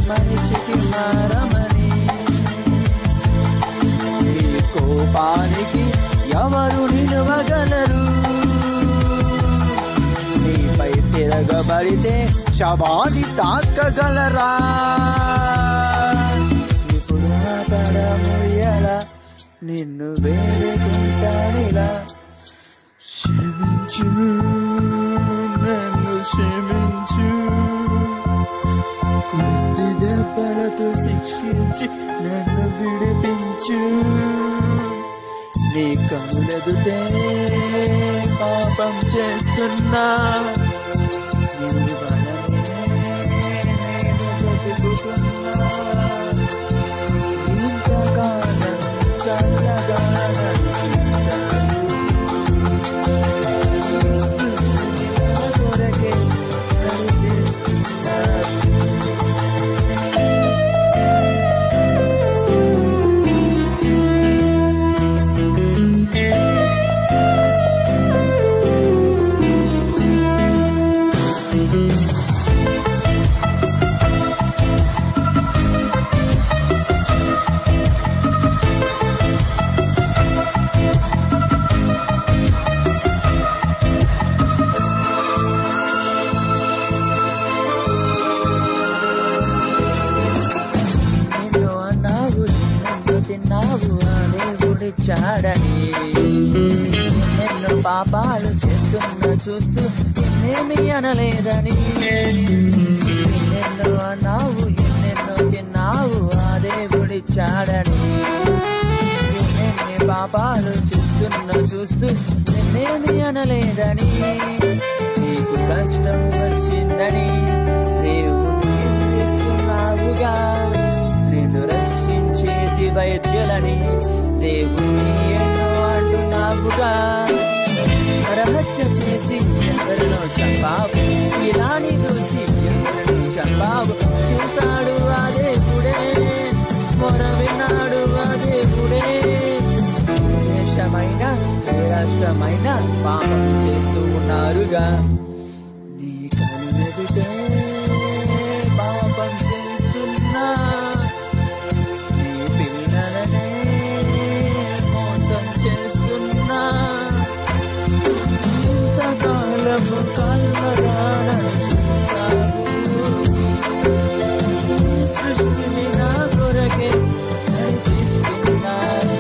మనిషికి మారమని. నీ కోపానికి ఎవరు నిలవగలరు? నీపై తిరగబడితే శవాన్ని తాకగలరా? ఇప్పుడు పడముయ్యలా నిన్ను వేడుకుంటానిలా. క్షమించు, నన్ను క్షమించు, కొద్ది దెబ్బలతో శిక్షించి నన్ను విడిపించు. నీ కనులెదుటే పాపం చేస్తున్నా, నీ వలనే నేను బతుకుతున్నా. ఇంతకాలం చల్లగా చాడని. ఎన్నెన్నో పాపాలు చేస్తున్నా చూస్తూ ఎన్నేమి అనలేదని. ఎన్నెన్నో అన్నావు, ఎన్నెన్నో తిన్నావు, ఆ దేవుడి చాడని. ఎన్నెన్ని పాపాలు చేస్తున్నా చూస్తూ ఎన్నేమి అనలేదని. నీకు కష్టం వచ్చిందని దేవుడిని నిందిస్తున్నావుగా. నిన్ను రక్షించేది వైద్యులని దేవుణ్ణి ఎన్నో అంటున్నావుగా. రహస్య చేసి ఎందరినో చంపావు, శీలాన్ని దూచి ఎందరినో చంపావు. చూశాడు ఆ దేవుడే, మొర విన్నాడు ఆ దేవుడే. ఏ దేశమైన ఏ రాష్ట్రమైన పాపం చేస్తూ ఉన్నారుగా. నీ కళ్ళెదుటే పాపం చేస్తున్నా, ఇంతకాలము కల్వరాలను చూసావు. సృష్టిని నా కొరకే నడిపిస్తున్నావు.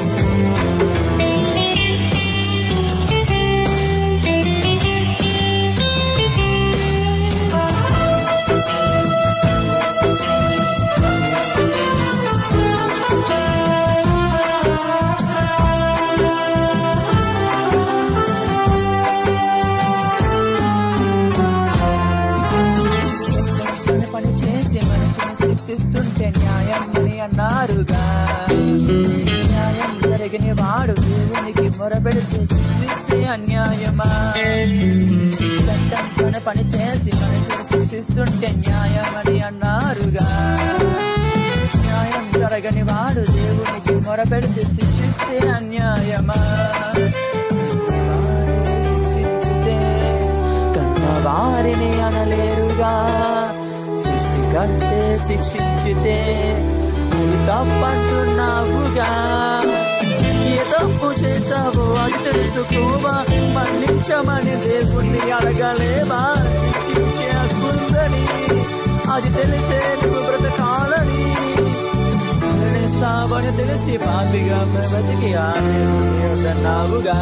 సృష్టిస్తుంటే న్యాయం అని అన్నారుగా. న్యాయం జరిగిన వాడు దేవునికి మొరపెడితే సృష్టిస్తే అన్యాయమా? చట్టం పని చేసి మనుషులు సృష్టిస్తుంటే న్యాయం అని అన్నారుగా. న్యాయం జరగని వాడు దేవునికి మొరపెడితే శిక్షిస్తే అన్యాయమా? శిక్షించితే కన్నవారిని అనలేరుగా. సృష్టికర్తే శిక్షించితే అది తప్పంటున్నావుగా. ఏ తప్పు చేశావో అది తెలుసుకోవా? మన్నించమని దేవుణ్ణి అడగలేవా? శిక్షించే హక్కుందని అది తెలిసే నువ్వు బ్రతకాలని. మరణిస్తావని తెలిసి పాపిగా బ్రతికి ఆ దేవుణ్ణి వదన్నావుగా.